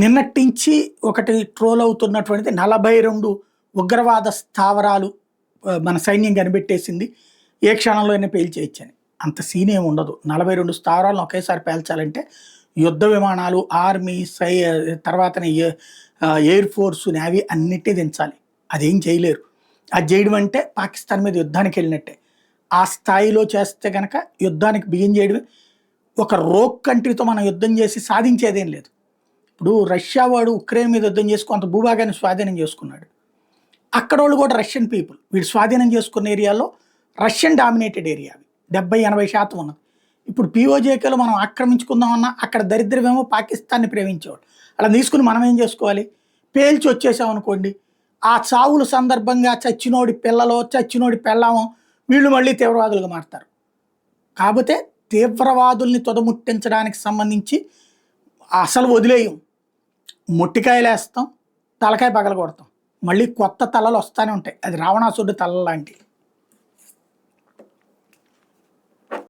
నిన్నటించి ఒకటి ట్రోల్ అవుతున్నటువంటిది 42 ఉగ్రవాద స్థావరాలు మన సైన్యం కనిపెట్టేసింది. ఏ క్షణంలోనే పేల్చేయొచ్చని. అంత సీన్ ఏమి ఉండదు. 42 స్థావరాలను ఒకేసారి పేల్చాలంటే యుద్ధ విమానాలు, ఆర్మీ, తర్వాతనే ఎయిర్ ఫోర్స్, నేవీ అన్నిటిని దించాలి. అదేం చేయలేరు. అది చేయడం అంటే పాకిస్తాన్ మీద యుద్ధానికి వెళ్ళినట్టే. ఆ స్థాయిలో చేస్తే గనక యుద్ధానికి బిగిన్ చేయడమే. ఒక రోక్ కంట్రీతో మనం యుద్ధం చేసి సాధించేదేం లేదు. ఇప్పుడు రష్యా వాడు ఉక్రెయిన్ మీద యుద్ధం చేసి కొంత భూభాగాన్ని స్వాధీనం చేసుకున్నాడు. అక్కడోళ్ళు కూడా రష్యన్ పీపుల్. వీడు స్వాధీనం చేసుకున్న ఏరియాలో రష్యన్ డామినేటెడ్ ఏరియా అవి 70-80% ఉన్నది. ఇప్పుడు పీఓజేకేలో మనం ఆక్రమించుకుందామన్నా అక్కడ దరిద్రమేమో పాకిస్తాన్ని ప్రేమించేవాడు. అలా తీసుకుని మనం ఏం చేసుకోవాలి? పేల్చి వచ్చేసాం అనుకోండి, ఆ చావుల సందర్భంగా చచ్చినోడి పిల్లలో, చచ్చినోడి పెళ్ళామో వీళ్ళు మళ్ళీ తీవ్రవాదులుగా మారుతారు. కాకపోతే తీవ్రవాదుల్ని తుదముట్టించడానికి సంబంధించి అసలు వదిలేయం. మొట్టికాయలేస్తాం, తలకాయ పగలగొడతాం. మళ్ళీ కొత్త తలలు వస్తూనే ఉంటాయి. అది రావణాసురుడి తల లాంటివి.